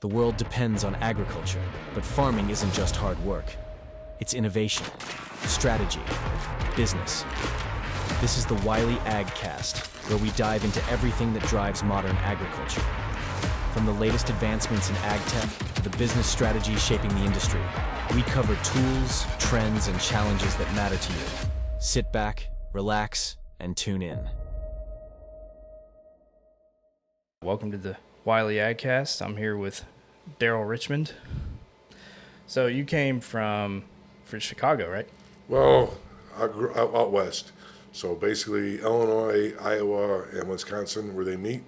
The world depends on agriculture, but farming isn't just hard work. It's innovation, strategy, business. This is the Wylie AgCast, where we dive into everything that drives modern agriculture. From the latest advancements in ag tech to the business strategy shaping the industry, we cover tools, trends, and challenges that matter to you. Sit back, relax, and tune in. Welcome to the Wylie AgCast. I'm here with Darryl Richmond. So you came from Chicago, right? Well, I grew out west. So basically Illinois, Iowa, and Wisconsin, where they meet,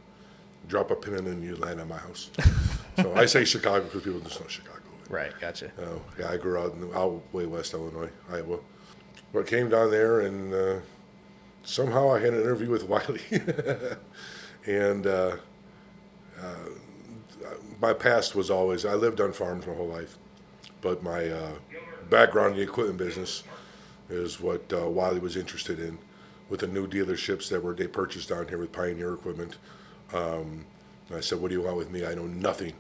drop a pin in and you land at my house. So I say Chicago because people just know Chicago. Right, gotcha. Yeah, I grew out way west Illinois, Iowa. But came down there and somehow I had an interview with Wylie. And my past was always, I lived on farms my whole life. But my background in the equipment business is what Wylie was interested in with the new dealerships that they purchased down here with Pioneer Equipment. I said, what do you want with me? I know nothing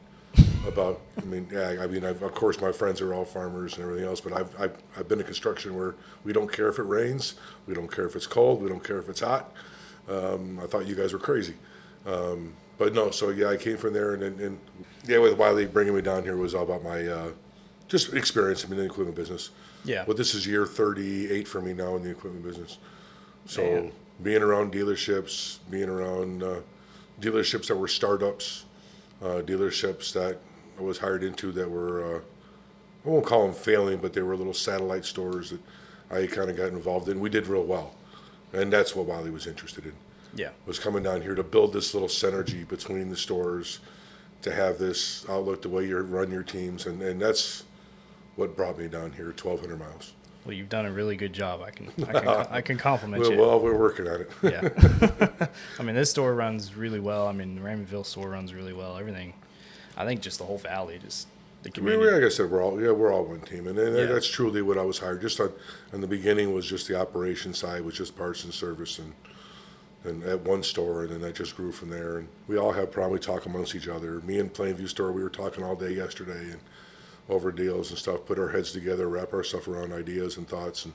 about, of course my friends are all farmers and everything else, but I've been in construction where we don't care if it rains, we don't care if it's cold, we don't care if it's hot. I thought you guys were crazy. But no, so yeah, I came from there and with Wylie bringing me down here was all about my just experience in the equipment business. Yeah. Well, this is year 38 for me now in the equipment business. So Man. being around dealerships, dealerships that were startups, dealerships that I was hired into that were, I won't call them failing, but they were little satellite stores that I kind of got involved in. We did real well. And that's what Wylie was interested in. Yeah. Was coming down here to build this little synergy between the stores, to have this outlook, the way you run your teams. And that's what brought me down here, 1,200 miles. Well, you've done a really good job. I can compliment you. Well, we're working on it. Yeah. I mean, this store runs really well. I mean, the Raymondville store runs really well. Everything. I think just the whole valley, just the community. Like I said, we're all one team, and that's truly what I was hired. Just on the beginning was just the operation side, was just parts and service, and at one store, and then that just grew from there. And we all have probably talk amongst each other. Me and Plainview store, we were talking all day yesterday, and over deals and stuff, put our heads together, wrap our stuff around ideas and thoughts. And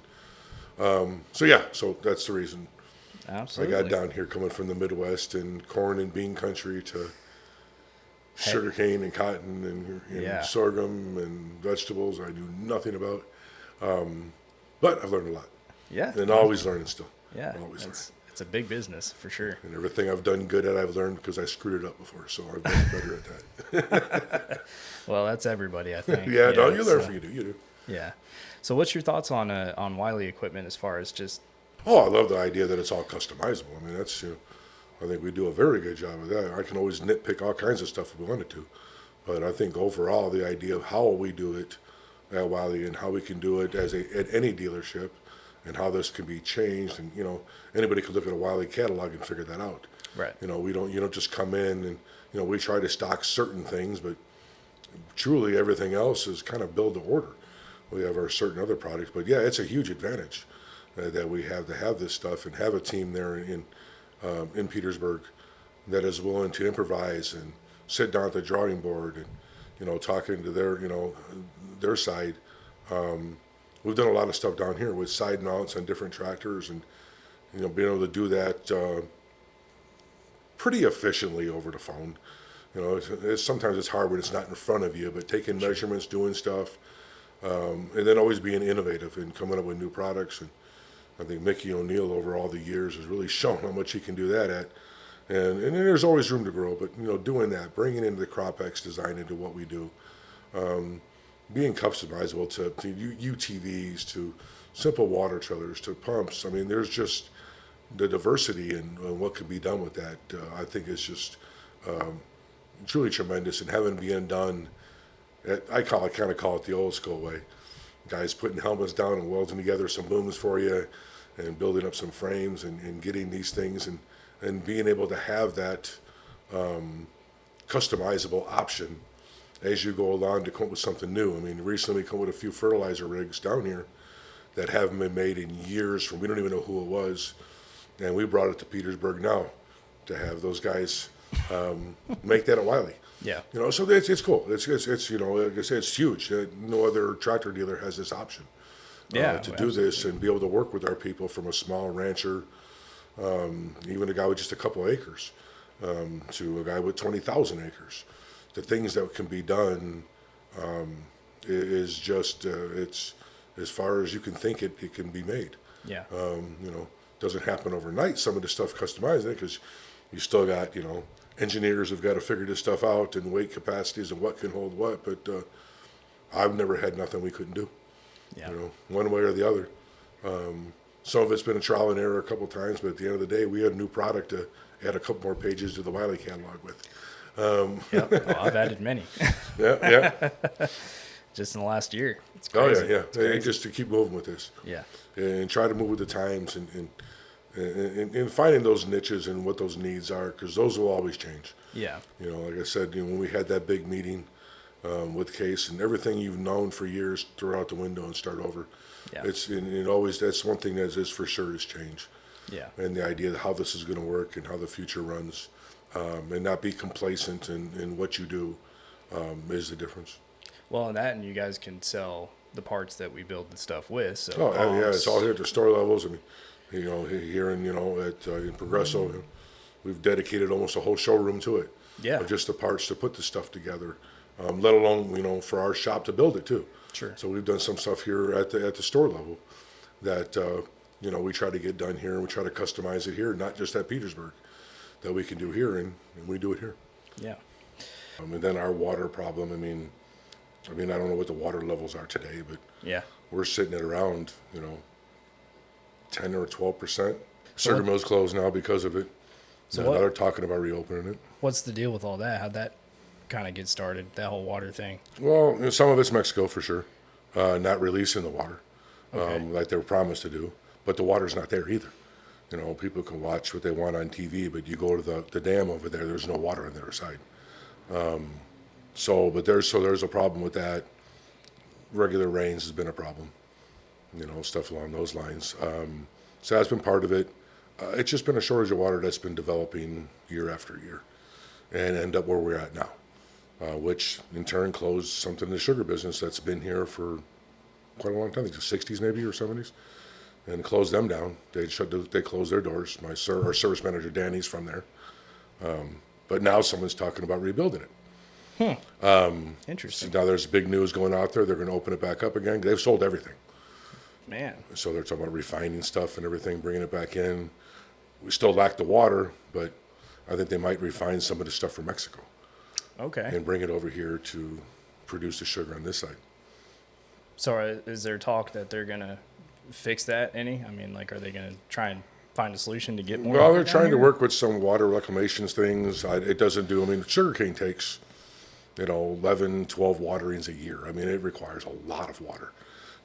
so that's the reason. Absolutely. I got down here coming from the Midwest and corn and bean country to sugarcane and cotton and sorghum and vegetables I knew nothing about. But I've learned a lot. Yeah. And always learning still. Yeah. Always learning. It's a big business for sure. And everything I've done good at, I've learned because I screwed it up before. So I've gotten better at that. Well, that's everybody, I think. You learn from you do. Yeah. So what's your thoughts on Wylie equipment as far as just... Oh, I love the idea that it's all customizable. I mean, that's, I think we do a very good job of that. I can always nitpick all kinds of stuff if we wanted to. But I think overall, the idea of how we do it at Wylie and how we can do it at any dealership and how this can be changed. And, anybody could look at a Wylie catalog and figure that out. Right. You don't just come in and, we try to stock certain things, but truly everything else is kind of build to order. We have our certain other products, but yeah, it's a huge advantage that we have to have this stuff and have a team there in Petersburg that is willing to improvise and sit down at the drawing board and, talking to their side. We've done a lot of stuff down here with side mounts on different tractors and, being able to do that pretty efficiently over the phone. Sometimes it's hard when it's not in front of you, but taking measurements, doing stuff, and then always being innovative and coming up with new products. And I think Mickey O'Neill over all the years has really shown how much he can do that at. And there's always room to grow, but, doing that, bringing in the CropX design into what we do, being customizable to UTVs, to simple water trailers, to pumps. I mean, there's just the diversity and what can be done with that, I think is just truly tremendous. And having been done, I kind of call it the old school way. Guys putting helmets down and welding together some booms for you and building up some frames and getting these things and being able to have that customizable option as you go along to come up with something new. I mean, recently we come with a few fertilizer rigs down here that haven't been made in years we don't even know who it was. And we brought it to Petersburg now to have those guys make that at Wylie. Yeah. So it's cool. It's like I say, it's huge. No other tractor dealer has this option. Yeah, To do this and be able to work with our people from a small rancher, even a guy with just a couple acres, to a guy with 20,000 acres. The things that can be done is just it's as far as you can think it can be made. Yeah. Doesn't happen overnight. Some of the stuff customized because you still got engineers have got to figure this stuff out and weight capacities and what can hold what. But I've never had nothing we couldn't do. Yeah. One way or the other. Some of it's been a trial and error a couple times, but at the end of the day, we had a new product to add a couple more pages to the Wylie catalog with. Yeah. Well, I've added many. Yeah. Just in the last year. It's Oh crazy. yeah. It's crazy. And just to keep moving with this. Yeah. And try to move with the times and finding those niches and what those needs are, because those will always change. Yeah. Like I said, when we had that big meeting with Case and everything you've known for years, throw out the window and start over. Yeah. It always, that's one thing that is for sure is change. Yeah. And the idea of how this is going to work and how the future runs, and not be complacent in what you do is the difference. Well, and you guys can sell the parts that we build the stuff with. So Yeah, it's all here at the store levels. I mean, here in in Progreso, we've dedicated almost a whole showroom to it. Yeah. Of just the parts to put the stuff together, let alone for our shop to build it too. Sure. So we've done some stuff here at the store level that we try to get done here, and we try to customize it here, not just at Petersburg, that we can do here, and we do it here. Yeah. And then our water problem. I mean, I don't know what the water levels are today, but Yeah. we're sitting at around 10 or 12%. Sugar mill's closed now because of it. So Now they're talking about reopening it. What's the deal with all that? How'd that kind of get started, that whole water thing? Well, some of it's Mexico for sure, not releasing the water Okay. like they were promised to do, but the water's not there either. People can watch what they want on TV, but you go to the dam over there, there's no water on the other side. There's a problem with that. Regular rains has been a problem, stuff along those lines. So that's been part of it. It's just been a shortage of water that's been developing year after year and end up where we're at now, which in turn closed something in the sugar business that's been here for quite a long time, I think the 60s maybe or 70s, and closed them down. They closed their doors. Our service manager, Danny's from there. But now someone's talking about rebuilding it. Interesting. Now there's big news going out there. They're going to open it back up again. They've sold everything. Man. So they're talking about refining stuff and everything, bringing it back in. We still lack the water, but I think they might refine some of the stuff from Mexico Okay. and bring it over here to produce the sugar on this side. So is there talk that they're going to fix that any? I mean, are they going to try and find a solution to get more? Well, water they're down trying to here? work with some water reclamations things. It doesn't do, sugarcane takes, 11, 12 waterings a year. It requires a lot of water.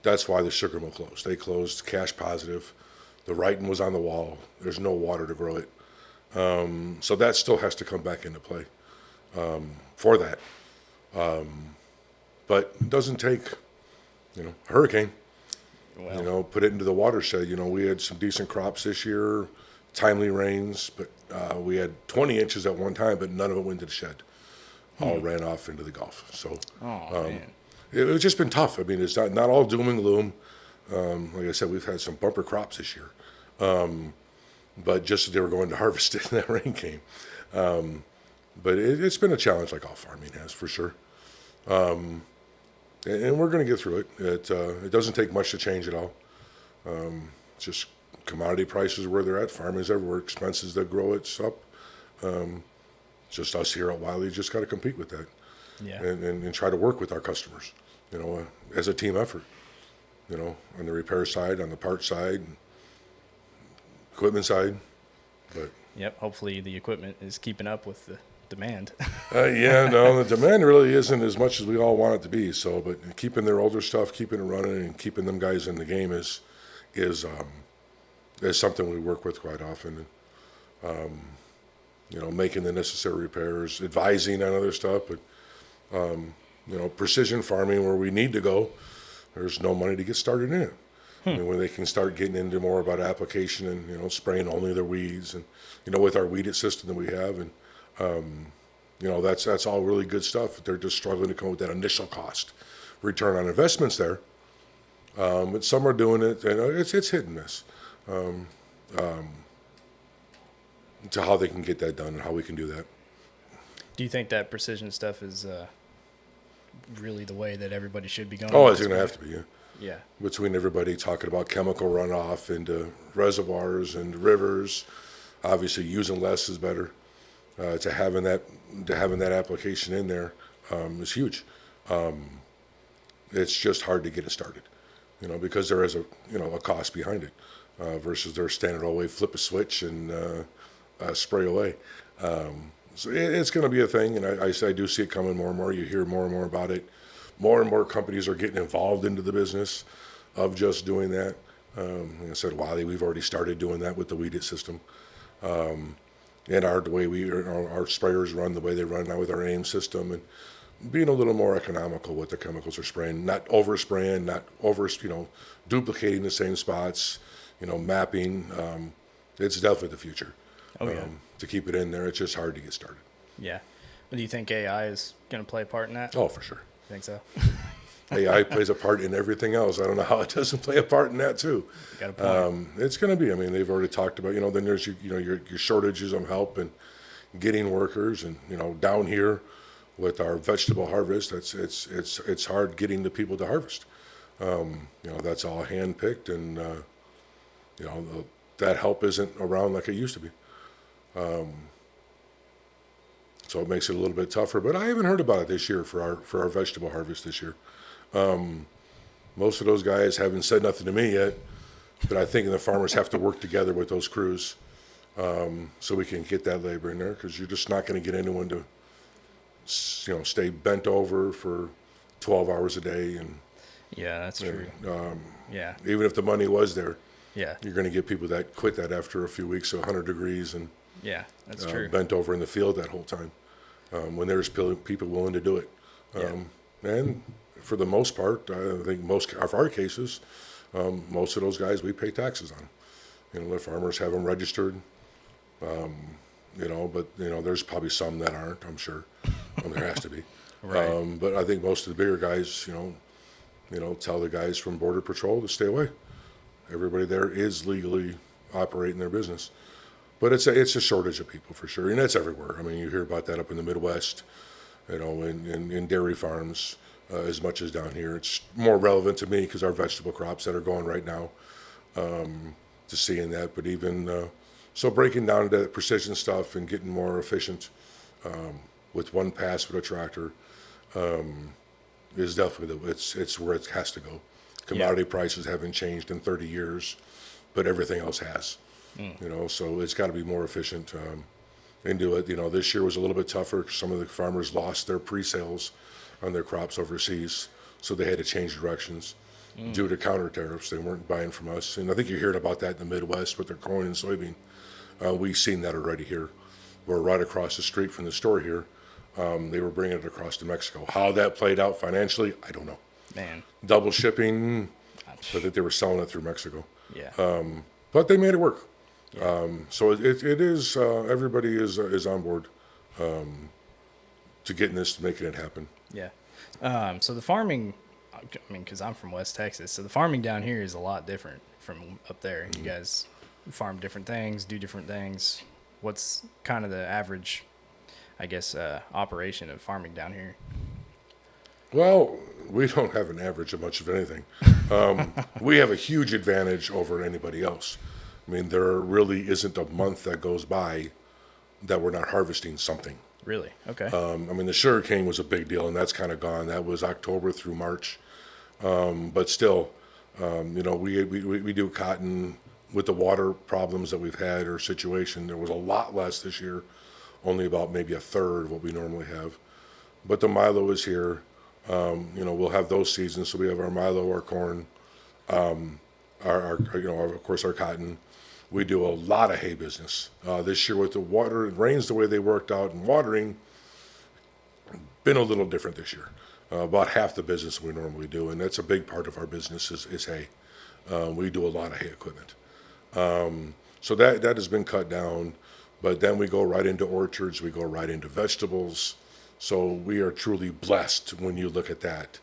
That's why the sugar mill closed. They closed cash positive. The writing was on the wall. There's no water to grow it. So that still has to come back into play for that. But it doesn't take, a hurricane. Well, Put it into the watershed. We had some decent crops this year, timely rains, but we had 20 inches at one time, but none of it went to the shed. All ran off into the Gulf. So man. it's just been tough. It's not all doom and gloom. Like I said, we've had some bumper crops this year. But just as they were going to harvest it, that rain came. But it's been a challenge like all farming has, for sure. And we're going to get through it. It doesn't take much to change it all. Just commodity prices are where they're at. Farming's everywhere. Expenses that grow it's up. Just us here at Wylie just got to compete with that. Yeah. And try to work with our customers, as a team effort, on the repair side, on the part side, equipment side. But Yep. Hopefully the equipment is keeping up with the demand. the demand really isn't as much as we all want it to be. So, but keeping their older stuff, keeping it running, and keeping them guys in the game is something we work with quite often. Making the necessary repairs, advising on other stuff, but precision farming where we need to go, there's no money to get started in it. When they can start getting into more about application and spraying only their weeds and with our weed system that we have, and That's all really good stuff. They're just struggling to come up with that initial cost. Return on investment's there. But some are doing it, it's hit and miss. To how they can get that done and how we can do that. Do you think that precision stuff is really the way that everybody should be going? Oh, it's going to have to be, yeah. Yeah. Between everybody talking about chemical runoff into reservoirs and rivers, obviously using less is better. To having that application in there is huge. It's just hard to get it started, because there is a cost behind it versus their standard old way, flip a switch and spray away. So it's going to be a thing, and I do see it coming more and more. You hear more and more about it. More and more companies are getting involved into the business of just doing that. Like I said, Wylie, we've already started doing that with the Weed It system. And the way our sprayers run, the way they run now with our AIM system, and being a little more economical with the chemicals they're spraying, not overspraying, not duplicating the same spots, mapping. It's definitely the future. Oh, yeah. To keep it in there, it's just hard to get started. Yeah. But do you think AI is going to play a part in that? Oh, for sure. Think so? AI plays a part in everything else. I don't know how it doesn't play a part in that too. Got a point. It's going to be. I mean, they've already talked about. Then there's your shortages of help and getting workers, and down here with our vegetable harvest, it's hard getting the people to harvest. That's all hand picked, and that help isn't around like it used to be. So it makes it a little bit tougher. But I haven't heard about it this year for our vegetable harvest this year. Most of those guys haven't said nothing to me yet, but I think the farmers have to work together with those crews so we can get that labor in there, because you're just not going to get anyone to stay bent over for 12 hours a day. And yeah, that's true. Yeah. Even if the money was there, yeah, you're going to get people that quit that after a few weeks of 100 degrees and yeah, that's true. Bent over in the field that whole time when there's people willing to do it. And for the most part, I think most of our cases, most of those guys we pay taxes on. The farmers have them registered, but there's probably some that aren't, I'm sure. There has to be. Right. But I think most of the bigger guys, tell the guys from Border Patrol to stay away. Everybody there is legally operating their business. But it's a shortage of people for sure, and that's everywhere. I mean, you hear about that up in the Midwest, in dairy farms as much as down here. It's more relevant to me because our vegetable crops that are going right now, to seeing that. But even so, breaking down into precision stuff and getting more efficient with one pass with a tractor is definitely it's where it has to go. Commodity prices haven't changed in 30 years, but everything else has. So it's got to be more efficient into it. This year was a little bit tougher because some of the farmers lost their pre-sales on their crops overseas, so they had to change directions due to counter tariffs. They weren't buying from us, and I think you're hearing about that in the Midwest with their corn and soybean. We've seen that already here. We're right across the street from the store here. They were bringing it across to Mexico. How that played out financially, I don't know. Man. Double shipping, but that they were selling it through Mexico. Yeah. But they made it work. So it is, everybody is on board to getting this, to making it happen. Yeah. So the farming, because I'm from West Texas, so the farming down here is a lot different from up there. You guys farm different things, do different things. What's kind of the average, operation of farming down here? Well, we don't have an average of much of anything. We have a huge advantage over anybody else. I mean, there really isn't a month that goes by that we're not harvesting something. Really? Okay. The sugarcane was a big deal, and that's kind of gone. That was October through March. But still, we do cotton with the water problems that we've had or situation. There was a lot less this year, only about maybe a third of what we normally have. But the milo is here. We'll have those seasons. So we have our milo, our corn, of course, our cotton. We do a lot of hay business. This year with the water, it rains the way they worked out, and watering, been a little different this year. About half the business we normally do, and that's a big part of our business is hay. We do a lot of hay equipment. So that has been cut down. But then we go right into orchards, we go right into vegetables. So we are truly blessed when you look at that.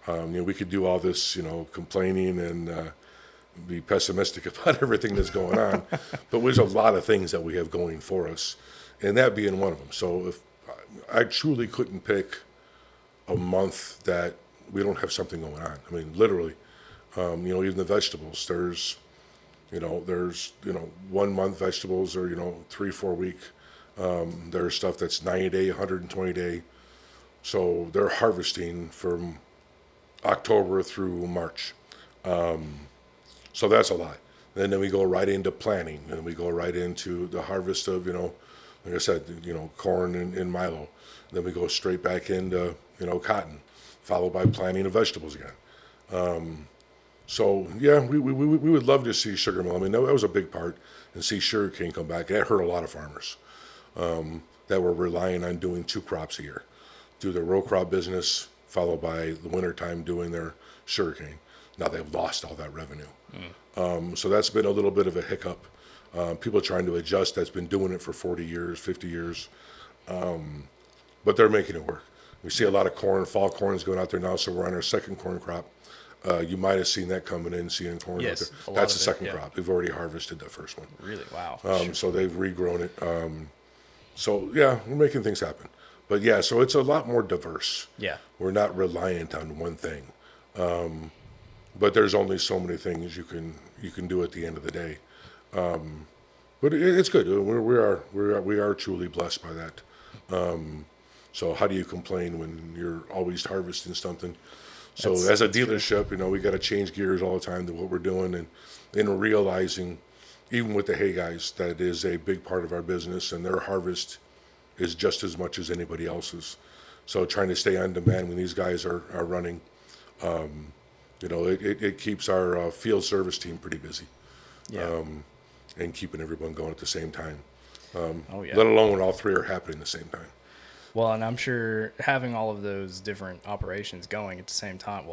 We could do all this, complaining and be pessimistic about everything that's going on, but there's a lot of things that we have going for us, and that being one of them. So if I truly couldn't pick a month that we don't have something going on. I mean, literally, even the vegetables. There's 1 month vegetables or 3-4 week. There's stuff that's 90 day, 120 day. So they're harvesting from October through March. So that's a lot. And then we go right into planting, and we go right into the harvest of, like I said, corn and milo. Then we go straight back into, cotton, followed by planting of vegetables again. So yeah, we would love to see sugar mill. I mean, that was a big part, and see sugarcane come back. That hurt a lot of farmers that were relying on doing 2 crops a year, do their row crop business, followed by the wintertime doing their sugarcane. Now they've lost all that revenue. So that's been a little bit of a hiccup. People trying to adjust that's been doing it for 40 years, 50 years, but they're making it work. We see a lot of corn, fall corn is going out there now, so we're on our second corn crop. You might have seen that coming in, seeing corn Yes, out there. a lot That's of the it, second yeah. crop. We've already harvested the first one. Really? Wow. So they've regrown it. So yeah, we're making things happen. But yeah, so it's a lot more diverse. Yeah. We're not reliant on one thing. But there's only so many things you can do at the end of the day. But it's good. We are truly blessed by that. So how do you complain when you're always harvesting something? So as a dealership, we got to change gears all the time to what we're doing, and realizing, even with the hay guys, that is a big part of our business, and their harvest is just as much as anybody else's. So trying to stay on demand when these guys are running, it keeps our field service team pretty busy. Yeah. And keeping everyone going at the same time. Oh, yeah. Let alone when all 3 are happening at the same time. Well, and I'm sure having all of those different operations going at the same time,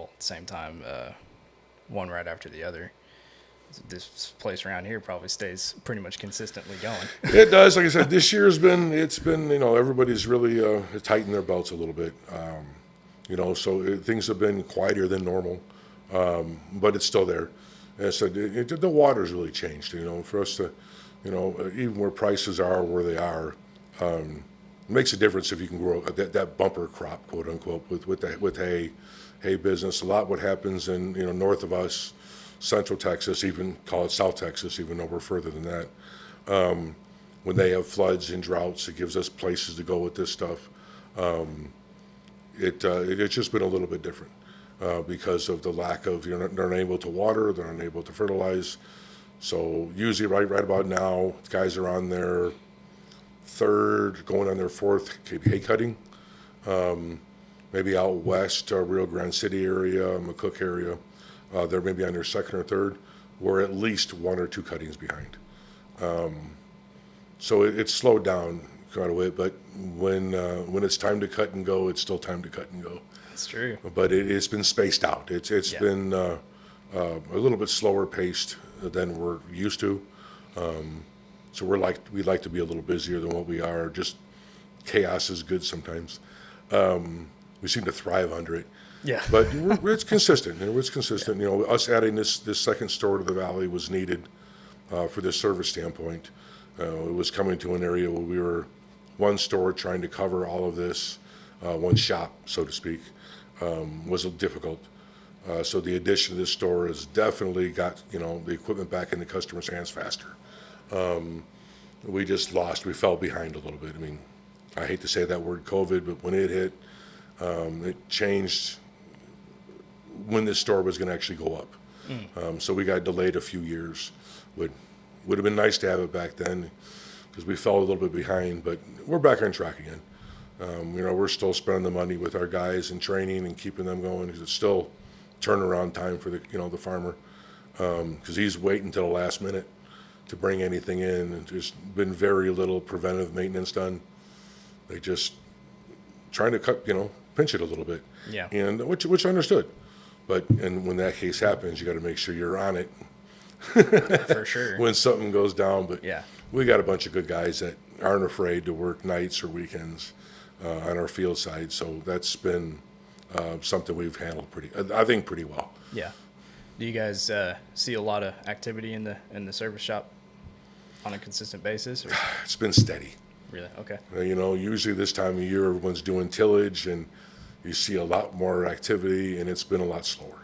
one right after the other, this place around here probably stays pretty much consistently going. It does. Like I said, this year's been everybody's really tightened their belts a little bit. So things have been quieter than normal, but it's still there. And so the water's really changed, for us to, even where prices are where they are, it makes a difference if you can grow that bumper crop, quote unquote, with hay business. A lot what happens in north of us, Central Texas, even call it South Texas, even though we're further than that. When they have floods and droughts, it gives us places to go with this stuff. It's just been a little bit different because of the lack of they're unable to water, they're unable to fertilize. So usually right about now, guys are on their 3rd, going on their 4th hay cutting. Maybe out west, Rio Grande City area, McCook area, they're maybe on their 2nd or 3rd. We're at least 1 or 2 cuttings behind. So it's slowed down quite a bit, but when it's time to cut and go, it's still time to cut and go. That's true. But it's been spaced out. It's been a little bit slower paced than we're used to. So we like to be a little busier than what we are. Just chaos is good sometimes. We seem to thrive under it. Yeah. But it's consistent. It's consistent. Us adding this second store to the valley was needed for this service standpoint. It was coming to an area where we were one store trying to cover all of this, one shop, so to speak, was difficult. So the addition of this store has definitely got the equipment back in the customer's hands faster. We fell behind a little bit. I mean, I hate to say that word COVID, but when it hit, it changed when this store was going to actually go up. So we got delayed a few years. Would have been nice to have it back then because we fell a little bit behind, but we're back on track again. We're still spending the money with our guys and training and keeping them going because it's still turnaround time for the farmer because he's waiting until the last minute to bring anything in, and there's been very little preventive maintenance done. They just trying to pinch it a little bit. Yeah. And which I understood. And when that case happens, you got to make sure you're on it For sure. when something goes down. But Yeah. we got a bunch of good guys that aren't afraid to work nights or weekends on our field side. So that's been something we've handled I think pretty well. Yeah. Do you guys see a lot of activity in the service shop on a consistent basis? Or? It's been steady. Really? Okay. Usually this time of year, everyone's doing tillage, and you see a lot more activity, and it's been a lot slower.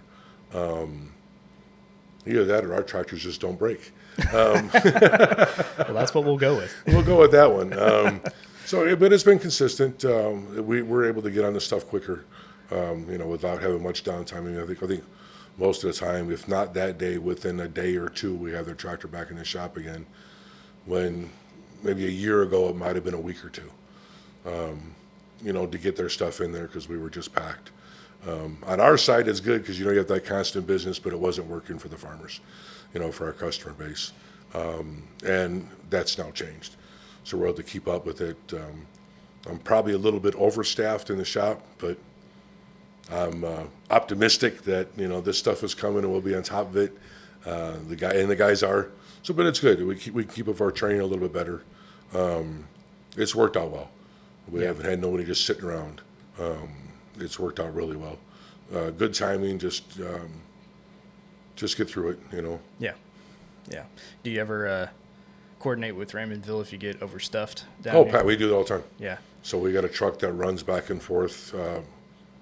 Either that or our tractors just don't break. Well, that's what we'll go with. We'll go with that one. But it's been consistent. We're able to get on the stuff quicker, without having much downtime. I think most of the time, if not that day, within a day or two, we have their tractor back in the shop again. When maybe a year ago, it might have been a week or two, to get their stuff in there because we were just packed. On our side, it's good because, you have that constant business, but it wasn't working for the farmers, for our customer base. And that's now changed. So we're able to keep up with it. I'm probably a little bit overstaffed in the shop, but I'm optimistic that, this stuff is coming and we'll be on top of it. The guys are. So, but it's good. We keep up our training a little bit better. It's worked out well. We haven't had nobody just sitting around. It's worked out really well. Good timing. Just get through it. Yeah. Do you ever coordinate with Raymondville if you get overstuffed down here? Pat, we do it all the time. Yeah. So we got a truck that runs back and forth.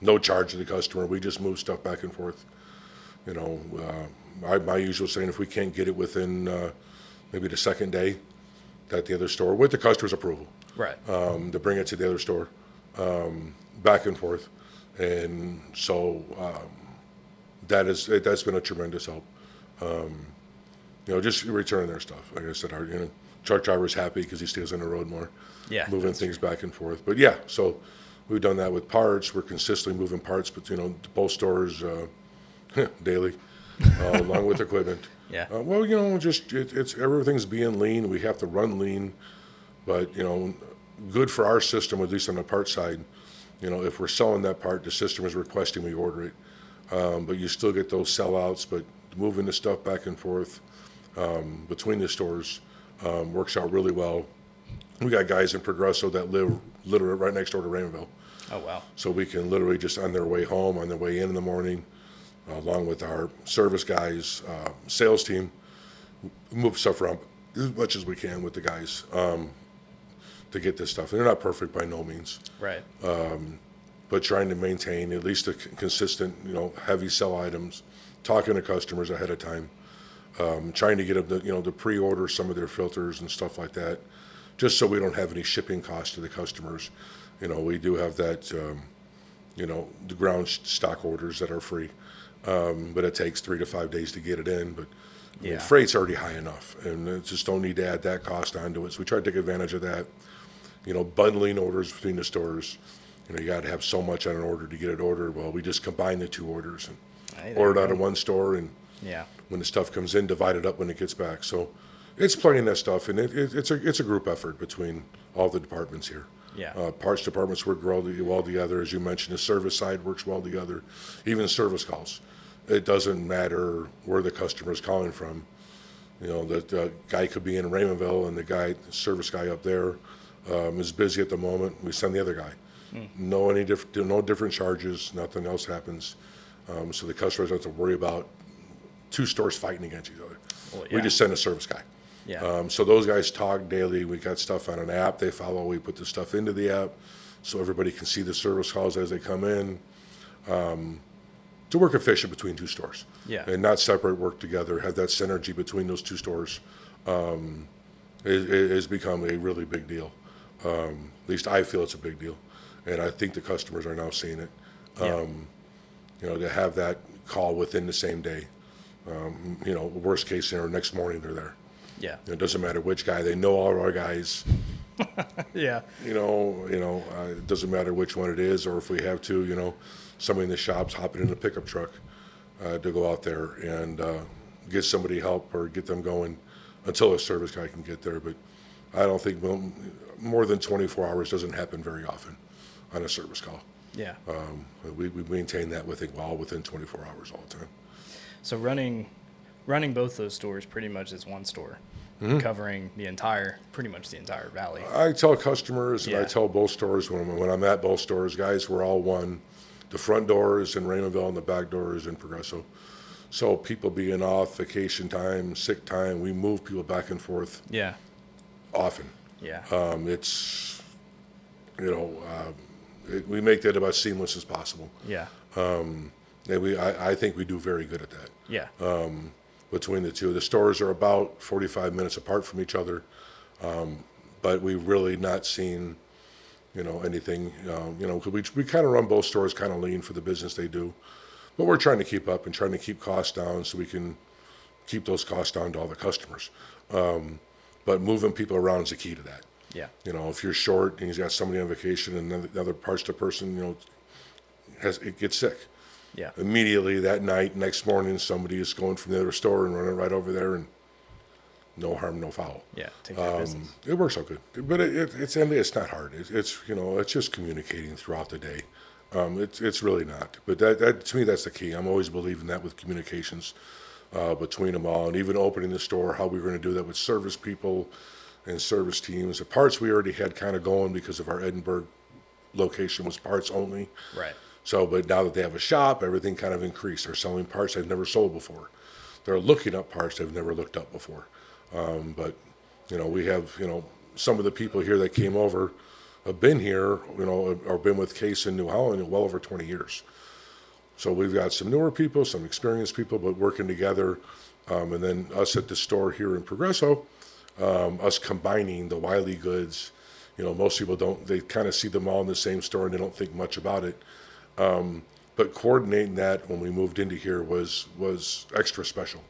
No charge to the customer. We just move stuff back and forth. My usual saying, if we can't get it within maybe the second day at the other store, with the customer's approval, Right. to bring it to the other store, back and forth. And so that's been a tremendous help. Just returning their stuff. Like I said, our truck driver's happy because he stays on the road more, moving things back and forth. But yeah, so we've done that with parts. We're consistently moving parts between both stores daily, along with equipment. Yeah. It's everything's being lean. We have to run lean, but good for our system, at least on the part side. If we're selling that part, the system is requesting we order it. But you still get those sellouts. But moving the stuff back and forth between the stores works out really well. We got guys in Progreso that live literally right next door to Raymondville. Oh, wow. So we can literally just on their way home, on their way in the morning, along with our service guys, sales team, move stuff around as much as we can with the guys to get this stuff. And they're not perfect by no means. Right. But trying to maintain at least a consistent, heavy sell items, talking to customers ahead of time, trying to get them to pre-order some of their filters and stuff like that, just so we don't have any shipping costs to the customers. We do have that, the ground stock orders that are free, but it takes 3 to 5 days to get it in. But freight's already high enough, and it just don't need to add that cost onto it. So we try to take advantage of that. Bundling orders between the stores. You got to have so much on an order to get it ordered. Well, we just combine the two orders and order it out of one store, and when the stuff comes in, divide it up when it gets back. So it's playing that stuff, and it's a group effort between all the departments here. Yeah. Parts departments work well together. As you mentioned, the service side works well together. Even service calls. It doesn't matter where the customer is calling from. The guy could be in Raymondville, and the service guy up there is busy at the moment. We send the other guy. No different charges. Nothing else happens. So the customers don't have to worry about two stores fighting against each other. Well, we just send a service guy. Yeah. So those guys talk daily. We got stuff on an app they follow. We put the stuff into the app so everybody can see the service calls as they come in. To work efficient between two stores. Yeah. And not separate, work together, have that synergy between those two stores has become a really big deal. At least I feel it's a big deal. And I think the customers are now seeing it. To have that call within the same day. Worst case scenario, next morning they're there. Yeah. It doesn't matter which guy. They know all of our guys. Yeah. It doesn't matter which one it is, or if we have to, somebody in the shop's hopping in a pickup truck to go out there and get somebody help or get them going until a service guy can get there. But I don't think more than 24 hours doesn't happen very often on a service call. Yeah. We maintain that within 24 hours all the time. So running both those stores pretty much as one store. covering pretty much the entire valley. I tell customers, and I Yeah. tell both stores when I'm at both stores, guys, we're all one. The front door is in Raymondville and the back door is in Progreso. So people being off, vacation time, sick time, we move people back and forth Yeah. often. Yeah. It's, we make that about seamless as possible. Yeah. And I think we do very good at that. Yeah. Between the two. The stores are about 45 minutes apart from each other, but we've really not seen, anything, 'cause we kind of run both stores kind of lean for the business they do, but we're trying to keep up and trying to keep costs down so we can keep those costs down to all the customers. But moving people around is the key to that. Yeah. If you're short and you've got somebody on vacation and the other parts of the person, it gets sick. Yeah. Immediately that night, next morning, somebody is going from the other store and running right over there, and no harm, no foul. Yeah. Take care of business. It works out good, but it's not hard. It's just communicating throughout the day. It's really not. But that to me, that's the key. I'm always believing that with communications between them all, and even opening the store, how we were going to do that with service people and service teams. The parts we already had kind of going because of our Edinburgh location was parts only. Right. So, but now that they have a shop, everything kind of increased. They're selling parts they've never sold before. They're looking up parts they've never looked up before. But, we have, some of the people here that came over have been here, or been with Case in New Holland well over 20 years. So we've got some newer people, some experienced people, but working together. And then us at the store here in Progreso, us combining the Wylie goods. Most people they kind of see them all in the same store and they don't think much about it. But coordinating that when we moved into here was extra special.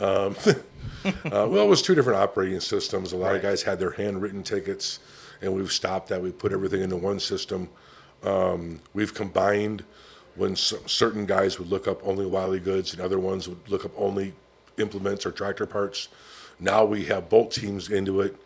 Well, it was two different operating systems. A lot of guys had their handwritten tickets, and we've stopped that. We put everything into one system. We've combined when certain guys would look up only Wylie goods and other ones would look up only implements or tractor parts. Now we have both teams into it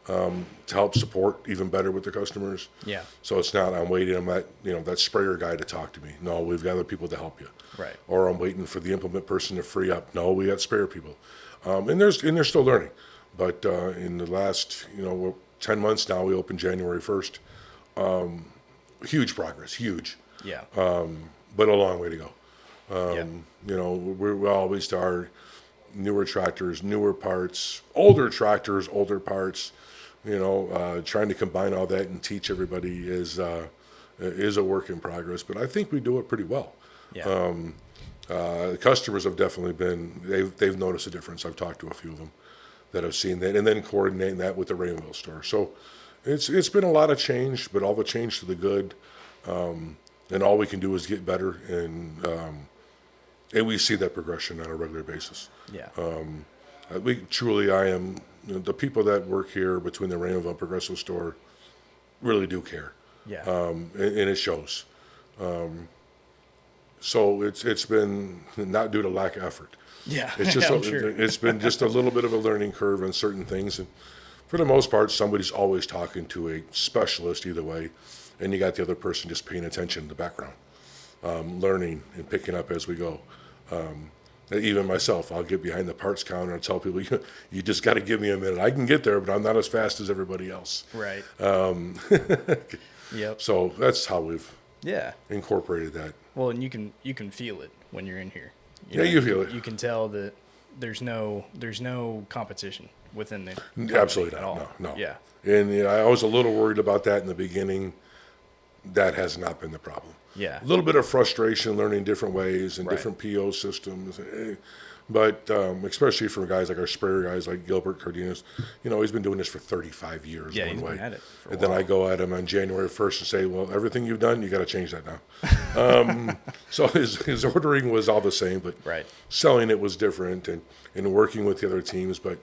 to help support even better with the customers. Yeah. So it's not I'm waiting on that sprayer guy to talk to me. No, we've got other people to help you. Right. Or I'm waiting for the implement person to free up. No, we got sprayer people. And they're still learning. But in the last 10 months now, we opened January 1st. Huge progress, huge. Yeah. But a long way to go. Yeah. We always are newer tractors, newer parts, older tractors, older parts. Trying to combine all that and teach everybody is a work in progress. But I think we do it pretty well. Yeah. The customers have definitely they've noticed a difference. I've talked to a few of them that have seen that, and then coordinating that with the Raymondville store. So it's been a lot of change, but all the change to the good. And all we can do is get better, and we see that progression on a regular basis. Yeah. I am the people that work here between the Raymondville and Progreso store really do care. Yeah. And it shows. So it's been not due to lack of effort. Yeah. It's just I'm sure. it's been just a little bit of a learning curve on certain things, and for the most part, somebody's always talking to a specialist either way, and you got the other person just paying attention in the background, learning and picking up as we go. Even myself, I'll get behind the parts counter and tell people, you just got to give me a minute. I can get there, but I'm not as fast as everybody else. Right. Yep. So that's how we've Yeah. incorporated that. Well, and you can feel it when you're in here. You feel it. You can tell that there's no competition within the company Absolutely at not. all. No. Yeah. And I was a little worried about that in the beginning. That has not been the problem. Yeah. A little bit of frustration learning different ways and Right. different PO systems. But especially for guys like our sprayer guys like Gilbert Cardenas, he's been doing this for 35 years. Yeah, one he's way. been at it for a And then while. I go at him on January 1st and say, well, everything you've done, you got to change that now. So his ordering was all the same, but Right. selling it was different and working with the other teams. But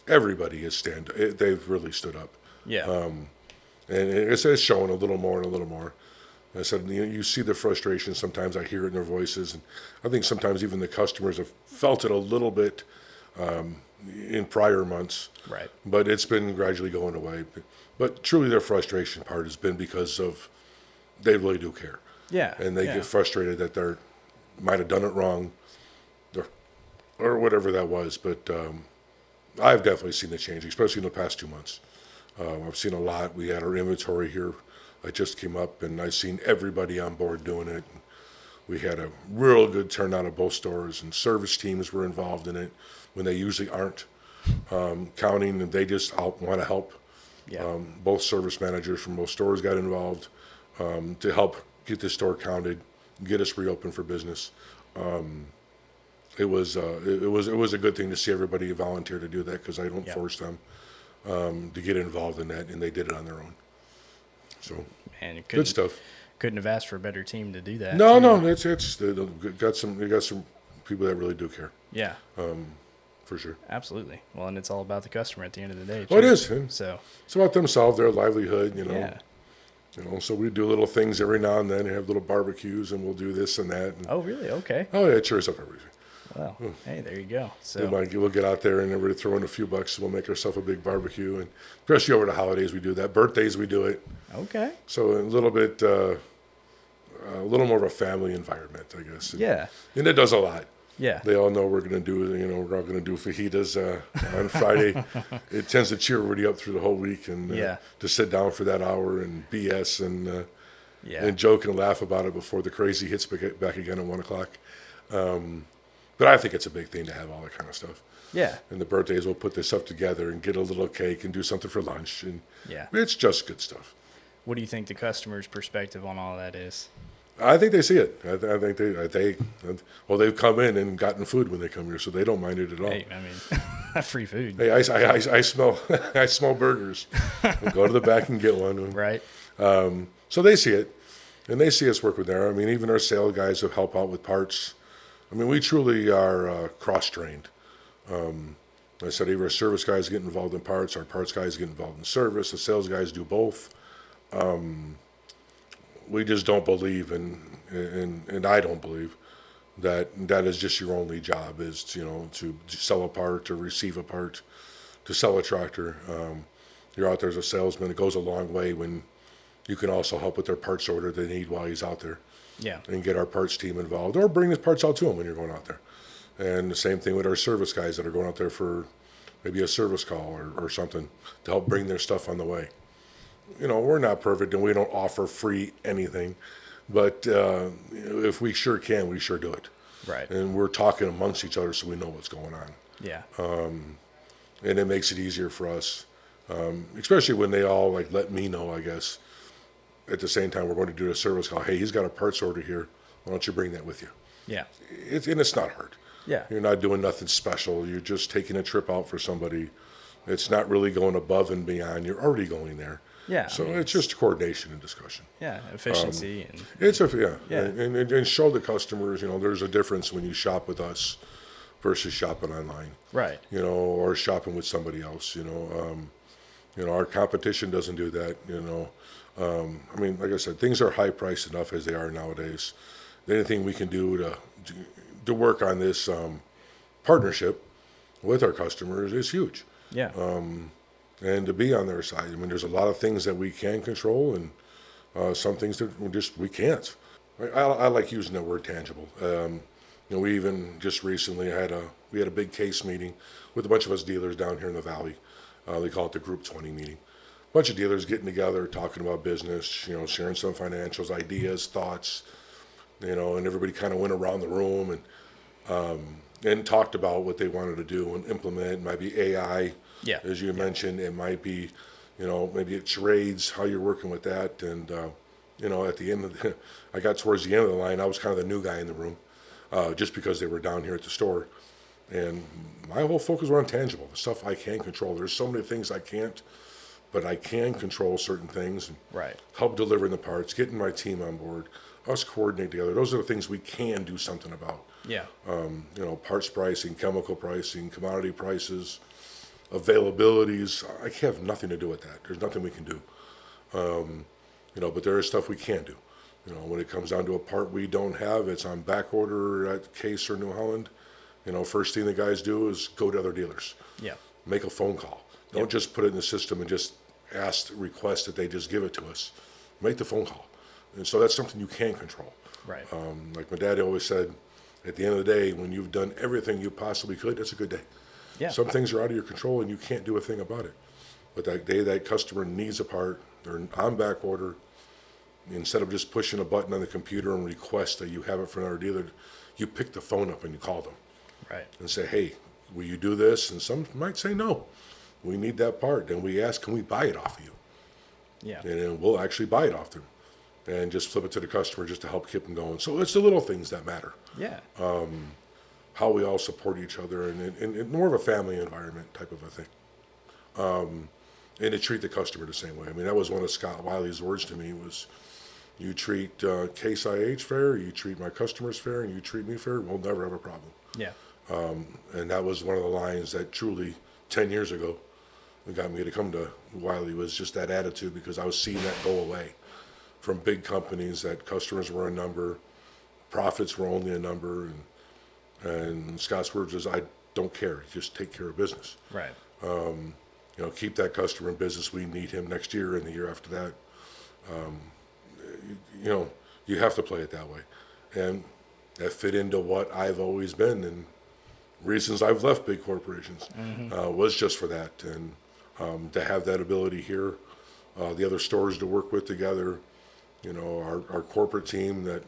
everybody they've really stood up. Yeah. And it's showing a little more and a little more. I said, you see the frustration. Sometimes I hear it in their voices, and I think sometimes even the customers have felt it a little bit in prior months. Right. But it's been gradually going away. But truly, their frustration part has been because of they really do care, Yeah. and they yeah. get frustrated that they might have done it wrong, or whatever that was. But I've definitely seen the change, especially in the past 2 months. I've seen a lot. We had our inventory here. I just came up, and I've seen everybody on board doing it. We had a real good turnout at both stores, and service teams were involved in it when they usually aren't. Counting, and they just want to help. Yeah. Both service managers from both stores got involved to help get the store counted, get us reopened for business. It was a good thing to see everybody volunteer to do that, because I don't force them to get involved in that, and they did it on their own. So, Man, you good stuff. Couldn't have asked for a better team to do that. No, too. no, it's they got some people that really do care. Yeah. For sure. Absolutely. Well, and it's all about the customer at the end of the day. Oh, it too. is. So It's about themselves, their livelihood, you know. yeah. You know, so we do little things every now and then, have little barbecues, and we'll do this and that. And, Oh, really? Okay. oh yeah, it cheers up everything. Well, hey, there you go. So We'll get out there and everybody throw in a few bucks. We'll make ourselves a big barbecue, and especially over the holidays we do that. Birthdays we do it. okay. So a little bit, a little more of a family environment, I guess. Yeah. And it does a lot. Yeah. They all know we're going to do, we're all going to do fajitas on Friday. It tends to cheer everybody up through the whole week, and to sit down for that hour and BS and joke and laugh about it before the crazy hits back again at 1:00. But I think it's a big thing to have all that kind of stuff. Yeah. And the birthdays, we'll put this stuff together and get a little cake and do something for lunch. And Yeah. it's just good stuff. What do you think the customer's perspective on all that is? I think they see it. I think they've come in and gotten food when they come here, so they don't mind it at all. Hey, I mean, free food. Hey, I smell I smell burgers. We'll go to the back and get one. Right. So they see it, and they see us work with there. I mean, even our sales guys who help out with parts. I mean, we truly are cross-trained. I said, either our service guys get involved in parts, our parts guys get involved in service, the sales guys do both. We just don't believe and I don't believe that is just your only job, is to sell a part, to receive a part, to sell a tractor. You're out there as a salesman. It goes a long way when you can also help with their parts order they need while he's out there. Yeah. And get our parts team involved, or bring the parts out to them when you're going out there. And the same thing with our service guys that are going out there for maybe a service call or something to help bring their stuff on the way. We're not perfect, and we don't offer free anything, but if we sure can, we sure do it. Right. And we're talking amongst each other so we know what's going on. Yeah. And it makes it easier for us, especially when they all let me know, I guess. At the same time, we're going to do a service call. Hey, he's got a parts order here. Why don't you bring that with you? Yeah. It's not hard. Yeah. You're not doing nothing special. You're just taking a trip out for somebody. It's not really going above and beyond. You're already going there. Yeah. So it's just coordination and discussion. Yeah. Efficiency and Yeah. And show the customers, there's a difference when you shop with us versus shopping online. right. Or shopping with somebody else. Our competition doesn't do that. I mean, like I said, things are high priced enough as they are nowadays. Anything we can do to work on this partnership with our customers is huge. Yeah. And to be on their side. I mean, there's a lot of things that we can control, and some things that we can't. I like using that word tangible. We even just recently had a big case meeting with a bunch of us dealers down here in the valley. They call it the Group 20 meeting. A bunch of dealers getting together, talking about business, sharing some financials, ideas, thoughts, and everybody kind of went around the room and talked about what they wanted to do and implement. It might be AI, as you mentioned. It might be, maybe it's charades, how you're working with that. And, at the end I got towards the end of the line, I was kind of the new guy in the room, just because they were down here at the store. And my whole focus was on tangible, the stuff I can control. There's so many things I can't, but I can control certain things and Right. help delivering the parts, getting my team on board, us coordinate together. Those are the things we can do something about. Yeah. Parts pricing, chemical pricing, commodity prices, availabilities. I have nothing to do with that. There's nothing we can do. But there is stuff we can do. When it comes down to a part we don't have, it's on back order at Case or New Holland. First thing the guys do is go to other dealers. Yeah. Make a phone call. Don't just put it in the system and just request that they just give it to us. Make the phone call. And so that's something you can control. Right. Like my dad always said, at the end of the day, when you've done everything you possibly could, that's a good day. Yeah. Some things are out of your control and you can't do a thing about it. But that day that customer needs a part, they're on back order, instead of just pushing a button on the computer and request that you have it for another dealer, you pick the phone up and you call them Right. and say, hey, will you do this? And some might say, no, we need that part. Then we ask, can we buy it off of you? Yeah. And then we'll actually buy it off them and just flip it to the customer just to help keep them going. So it's the little things that matter. Yeah. How we all support each other and more of a family environment type of a thing. And to treat the customer the same way. I mean, that was one of Scott Wylie's words to me was, you treat Case IH fair, you treat my customers fair, and you treat me fair, we'll never have a problem. Yeah. And that was one of the lines that truly 10 years ago got me to come to Wylie, was just that attitude, because I was seeing that go away from big companies, that customers were a number, profits were only a number, and Scott's words was, I don't care, just take care of business. Right. Keep that customer in business. We need him next year and the year after that. You have to play it that way. And that fit into what I've always been, and reasons I've left big corporations was just for that. And to have that ability here, the other stores to work with together, our corporate team that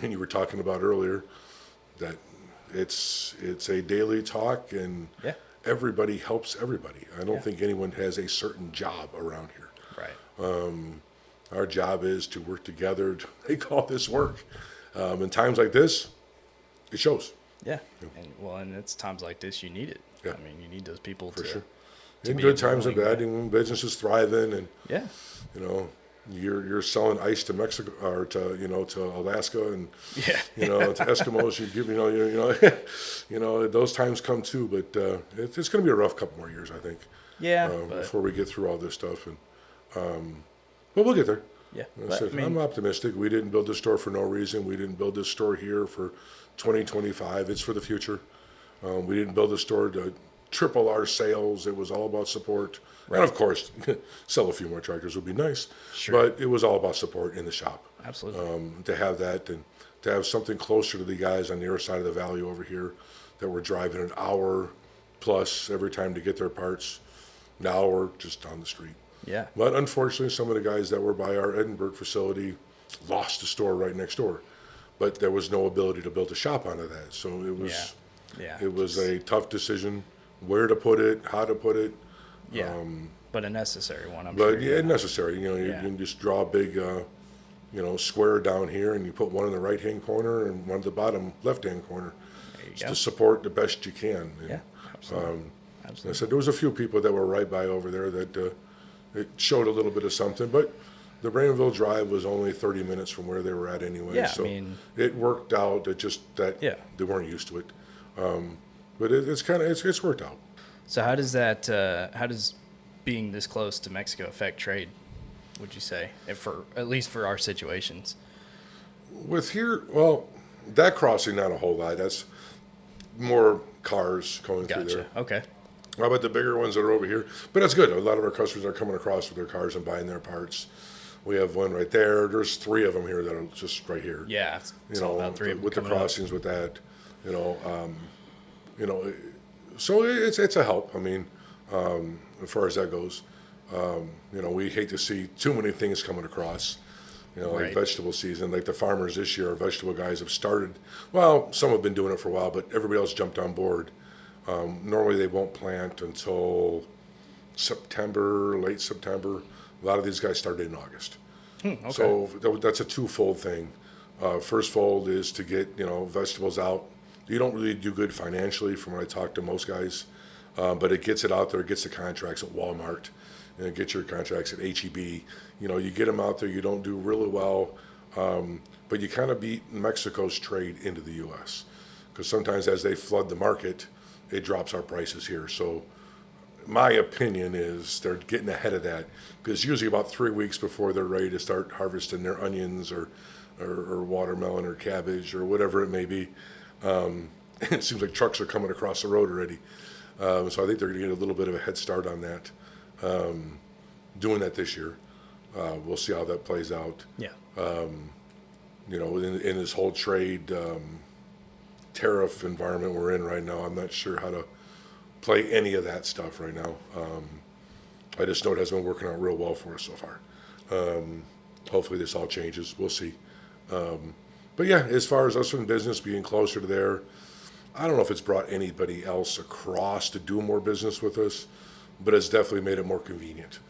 you were talking about earlier, that it's a daily talk, and everybody helps everybody. I don't think anyone has a certain job around here. Right. Our job is to work together to make all this work. In times like this, it shows. Yeah. And it's times like this you need it. Yeah. I mean, you need those people For to sure. to In be good times and willing, bad, and when business is thriving, and Yeah. you're selling ice to Mexico or to Alaska, and Yeah. to Eskimos. You give those times come too. But it's going to be a rough couple more years, I think. Yeah. Before we get through all this stuff, and but we'll get there. Yeah. I'm optimistic. We didn't build this store for no reason. We didn't build this store here for 2025. It's for the future. We didn't build this store to triple our sales. It was all about support. Right. And of course, sell a few more tractors would be nice. Sure. But it was all about support in the shop. Absolutely. To have that, and to have something closer to the guys on the other side of the valley over here that were driving an hour plus every time to get their parts. Now we're just down the street. Yeah. But unfortunately, some of the guys that were by our Edinburgh facility lost the store right next door. But there was no ability to build a shop onto that. So it was it was a tough decision, where to put it, how to put it. Yeah. But a necessary one, I'm But sure. necessary. You can just draw a big square down here, and you put one in the right-hand corner and one in the bottom left-hand corner. There you To go. support the best you can. And, Yeah. Absolutely. I Absolutely. said there was a few people that were right by over there that it showed a little bit of something, but the Raymondville drive was only 30 minutes from where they were at anyway. Yeah, I so mean- it worked out. It just that they weren't used to it, but it's worked out. So how does being this close to Mexico affect trade, would you say, at least for our situations? With here, well, that crossing not a whole lot. That's more cars going through Gotcha. there. Okay. How about the bigger ones that are over here? But that's good. A lot of our customers are coming across with their cars and buying their parts. We have one right there. There's 3 of them here that are just right here. Yeah. It's all about 3 of them with the coming up. crossings, with that, so it's a help. I mean, as far as that goes, we hate to see too many things coming across. Like Right. vegetable season, like the farmers this year, our vegetable guys have started. Well, some have been doing it for a while, but everybody else jumped on board. Normally they won't plant until September, late September. A lot of these guys started in August. Okay. So that's a twofold thing. First fold is to get vegetables out. You don't really do good financially from when I talk to most guys, but it gets it out there. It gets the contracts at Walmart, and it gets your contracts at HEB. You get them out there. You don't do really well, but you kind of beat Mexico's trade into the U.S. because sometimes as they flood the market, it drops our prices here. So my opinion is they're getting ahead of that, because usually about 3 weeks before they're ready to start harvesting their onions or watermelon or cabbage or whatever it may be, it seems like trucks are coming across the road already. So I think they're going to get a little bit of a head start on that, doing that this year. We'll see how that plays out. Yeah. In this whole trade tariff environment we're in right now, I'm not sure how to play any of that stuff right now. I just know it has been working out real well for us so far. Hopefully this all changes. We'll see. But yeah, as far as us in business being closer to there, I don't know if it's brought anybody else across to do more business with us, but it's definitely made it more convenient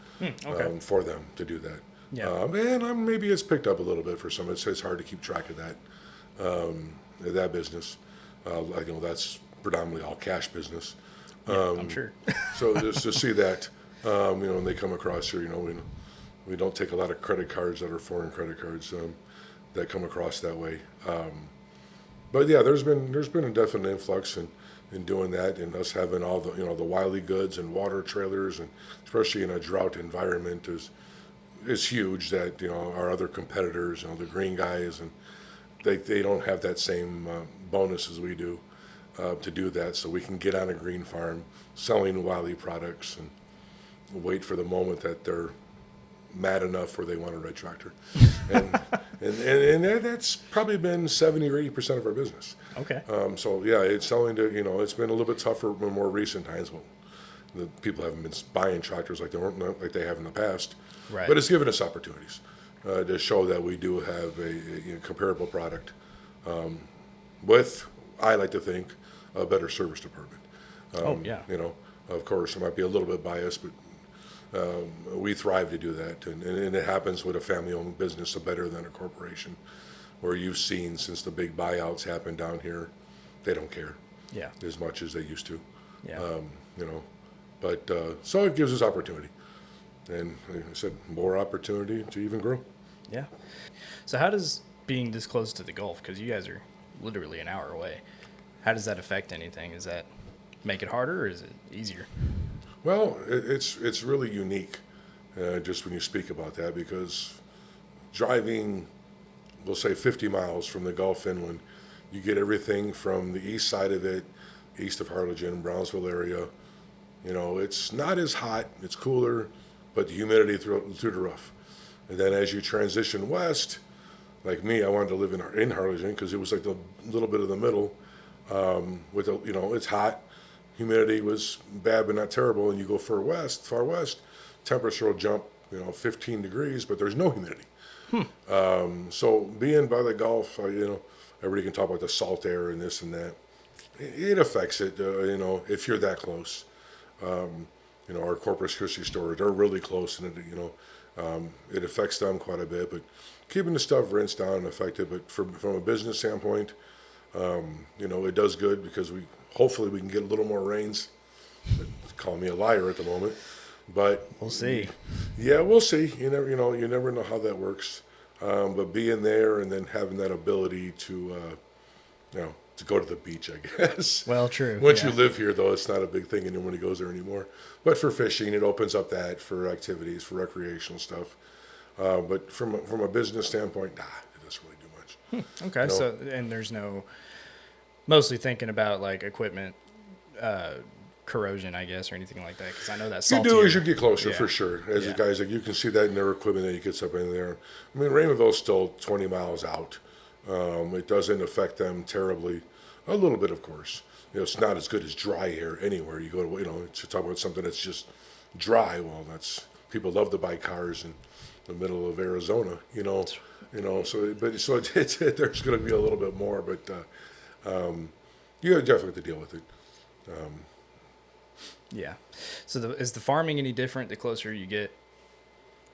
for them to do that. Yeah. And maybe it's picked up a little bit for some. It's hard to keep track of that business. I know that's predominantly all cash business. I'm sure. So just to see that, when they come across here, we don't take a lot of credit cards that are foreign credit cards that come across that way. But yeah, there's been a definite influx in doing that, and us having all the the Wylie goods and water trailers, and especially in a drought environment is huge. That our other competitors, the green guys, and they don't have that same bonus as we do to do that. So we can get on a green farm selling Wylie products and wait for the moment that they're mad enough where they want a red tractor, and that's probably been 70 or 80% of our business. Okay. So yeah, it's selling to it's been a little bit tougher in more recent times. Well, the people haven't been buying tractors like they have in the past, Right. But it's given us opportunities to show that we do have a comparable product with, I like to think, a better service department. Of course, it might be a little bit biased, but we thrive to do that, and it happens with a family-owned business so better than a corporation, where you've seen since the big buyouts happened down here, they don't care as much as they used to. But so it gives us opportunity, and like I said, more opportunity to even grow. Yeah. So how does being this close to the Gulf, because you guys are literally an hour away, how does that affect anything? Does that make it harder, or is it easier? Well, it's really unique, just when you speak about that, because driving, we'll say 50 miles from the Gulf inland, you get everything from the east side of it, east of Harlingen, Brownsville area. It's not as hot, it's cooler, but the humidity through the roof. And then as you transition west, like me, I wanted to live in Harlingen because it was like the little bit of the middle. It's hot. Humidity was bad but not terrible, and you go far west, temperature will jump 15 degrees, but there's no humidity. So being by the Gulf, everybody can talk about the salt air and this and that. It affects it, if you're that close. Our Corpus Christi store, they're really close, and it affects them quite a bit. But keeping the stuff rinsed down and affected, but from a business standpoint, it does good because hopefully we can get a little more rains. Calling me a liar at the moment, but We'll see. Yeah, we'll see. You never know how that works. But being there and then having that ability to go to the beach, I guess. Well, true. Once you live here, though, it's not a big thing, and nobody goes there anymore. But for fishing, it opens up that for activities, for recreational stuff. But from a business standpoint, it doesn't really do much. Okay. So, and there's no, mostly thinking about like equipment, corrosion, I guess, or anything like that, because I know that's You do as you get closer, for sure. As the guys, like, you can see that in their equipment that gets up in there. I mean, Raymondville's still 20 miles out. It doesn't affect them terribly. A little bit, of course. It's not as good as dry air anywhere. You go to talk about something that's just dry. Well, people love to buy cars in the middle of Arizona. So there's going to be a little bit more, but you definitely have to deal with it. Yeah. So is the farming any different the closer you get,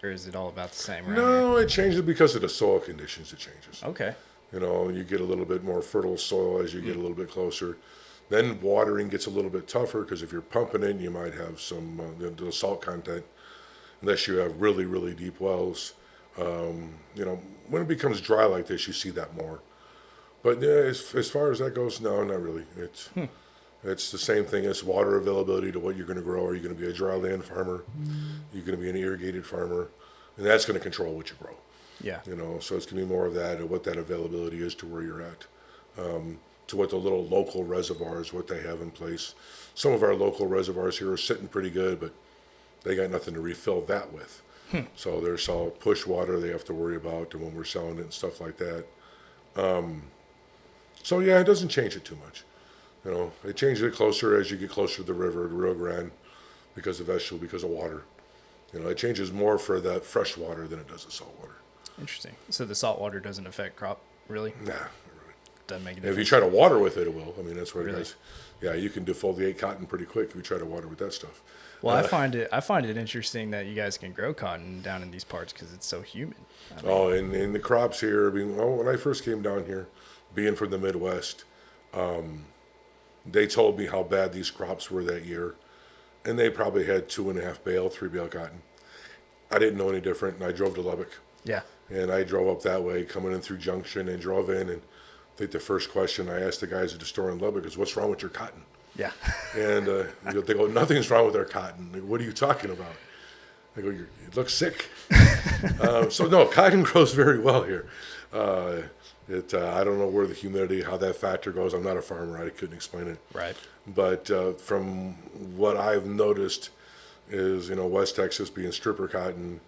or is it all about the same? No, it changes because of the soil conditions. It changes. Okay. You get a little bit more fertile soil as you get a little bit closer. Then watering gets a little bit tougher because if you're pumping in, you might have some the salt content, unless you have really, really deep wells. When it becomes dry like this, you see that more. But yeah, as far as that goes, no, not really. It's the same thing as water availability to what you're going to grow. Are you going to be a dry land farmer? You're going to be an irrigated farmer, and that's going to control what you grow. Yeah. So it's going to be more of that, of what that availability is to where you're at, to what the little local reservoirs, what they have in place. Some of our local reservoirs here are sitting pretty good, but they got nothing to refill that with. So there's all push water they have to worry about, and when we're selling it and stuff like that. So yeah, it doesn't change it too much. You know, it changes it closer as you get closer to the river, the Rio Grande, because of vegetable, because of water. You know, it changes more for that fresh water than it does the salt water. Interesting. So the salt water doesn't affect crop, really? Nah, not really. Doesn't make a If difference. you try to water with it, it will. I mean, that's what Really? it does. Yeah, you can defoliate cotton pretty quick if you try to water with that stuff. Well, I find it interesting that you guys can grow cotton down in these parts because it's so humid. I mean, Oh, and the crops here, when I first came down here, being from the Midwest, they told me how bad these crops were that year, and they probably had 2.5 bale, 3 bale cotton. I didn't know any different, and I drove to Lubbock, yeah. and I drove up that way, coming in through Junction, and drove in, and I think the first question I asked the guys at the store in Lubbock is, "What's wrong with your cotton?" Yeah. And they go, "Nothing's wrong with our cotton." I go, "What are you talking about?" I go, "You look sick." So no, cotton grows very well here. I don't know where the humidity, how that factor goes. I'm not a farmer. I couldn't explain it. Right. But from what I've noticed is, West Texas being stripper cotton,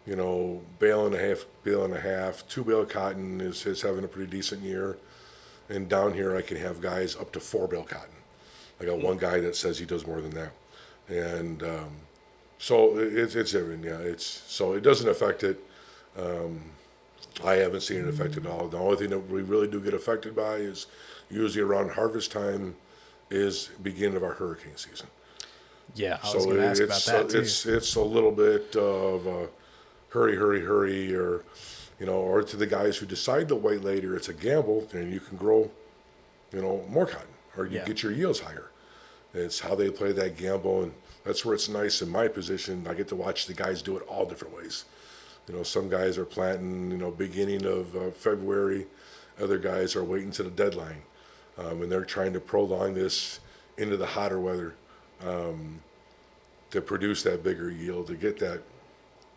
bale and a half, 2 bale cotton is having a pretty decent year. And down here I can have guys up to 4 bale cotton. I got one guy that says he does more than that. And so it's everything. Yeah, so it doesn't affect it. I haven't seen it affected at all. The only thing that we really do get affected by is usually around harvest time is beginning of our hurricane season. Yeah, I was going to ask about that too. It's a little bit of hurry, or to the guys who decide to wait later, it's a gamble, and you can grow, more cotton, or you get your yields higher. It's how they play that gamble, and that's where it's nice in my position. I get to watch the guys do it all different ways. Some guys are planting, beginning of February. Other guys are waiting to the deadline, and they're trying to prolong this into the hotter weather to produce that bigger yield, to get that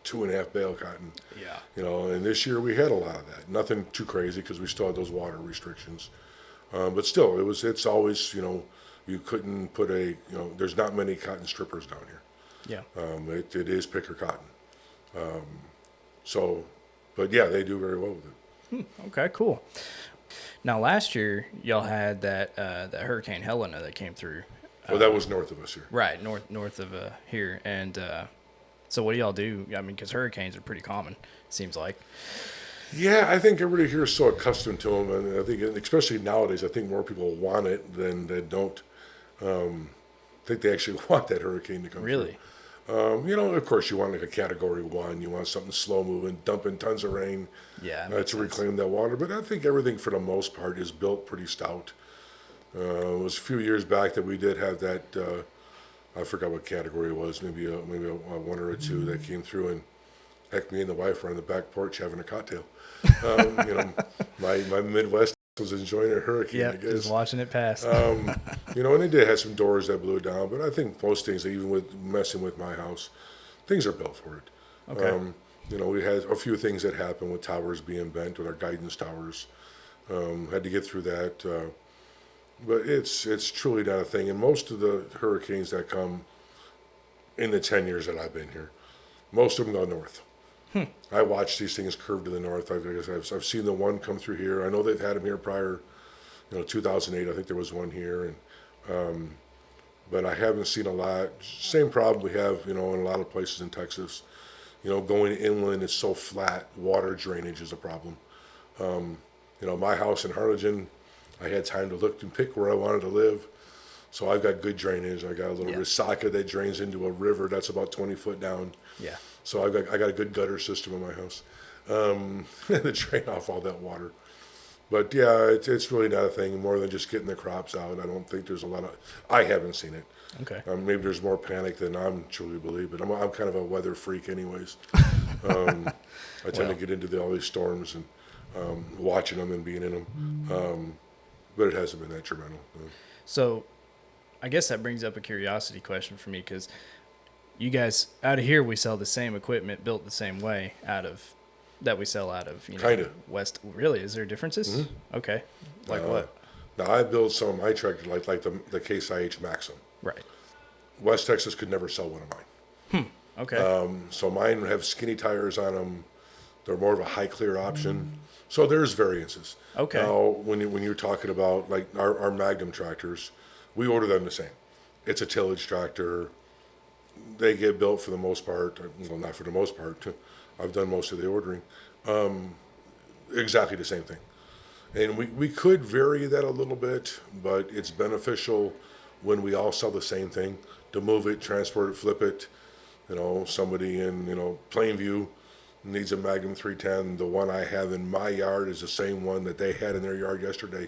2.5 bale cotton. Yeah. And this year we had a lot of that. Nothing too crazy because we still had those water restrictions, but still, it's always, you couldn't put there's not many cotton strippers down here. Yeah. It is picker cotton. But yeah, they do very well with it. Okay, cool. Now, last year, y'all had that Hurricane Helena that came through. Well, that was north of us here. Right, north of here. And so what do y'all do? I mean, because hurricanes are pretty common, it seems like. Yeah, I think everybody here is so accustomed to them, and I think, especially nowadays, I think more people want it than they don't. I think they actually want that hurricane to come Really? through. Of course, you want like a Category 1. You want something slow moving, dumping tons of rain Yeah. to reclaim that water. But I think everything, for the most part, is built pretty stout. It was a few years back that we did have that. I forgot what category it was. Maybe a 1 or a 2 that came through, and heck, me and the wife were on the back porch having a cocktail. My Midwest was enjoying a hurricane. Yeah, I guess. just watching it pass. And they did have some doors that blew down, but I think most things, even with messing with my house, things are built for it. Okay. We had a few things that happened with towers being bent, with our guidance towers. Had to get through that. But it's truly not a thing. And most of the hurricanes that come in the 10 years that I've been here, most of them go north. I watch these things curve to the north. I've seen the one come through here. I know they've had them here prior, 2008. I think there was one here, and but I haven't seen a lot. Same problem we have, in a lot of places in Texas. Going inland, it's so flat. Water drainage is a problem. My house in Harlingen, I had time to look and pick where I wanted to live. So I've got good drainage. I got a little resaca that drains into a river that's about 20 foot down. Yeah. So I got a good gutter system in my house to drain off all that water. But yeah, it's really not a thing more than just getting the crops out. I don't think there's a lot of. I haven't seen it. Okay. Maybe there's more panic than I'm truly believe, but I'm kind of a weather freak anyways. I tend to get into all these storms and watching them and being in them. But it hasn't been that detrimental. So I guess that brings up a curiosity question for me, because you guys out of here, we sell the same equipment built the same way that we sell out of Kinda. West. Really? Is there differences? Mm-hmm. Okay. Like what? Now I build some of my tractors like the Case IH Maxim. Right. West Texas could never sell one of mine. Okay. So mine have skinny tires on them. They're more of a high clear option. So there's variances. Okay. Now, when you're talking about like our Magnum tractors, we order them the same. It's a tillage tractor. They get built for the most part. Well, not for the most part. I've done most of the ordering. Exactly the same thing. And we could vary that a little bit, but it's beneficial when we all sell the same thing to move it, transport it, flip it. Somebody in, Plainview needs a Magnum 310. The one I have in my yard is the same one that they had in their yard yesterday,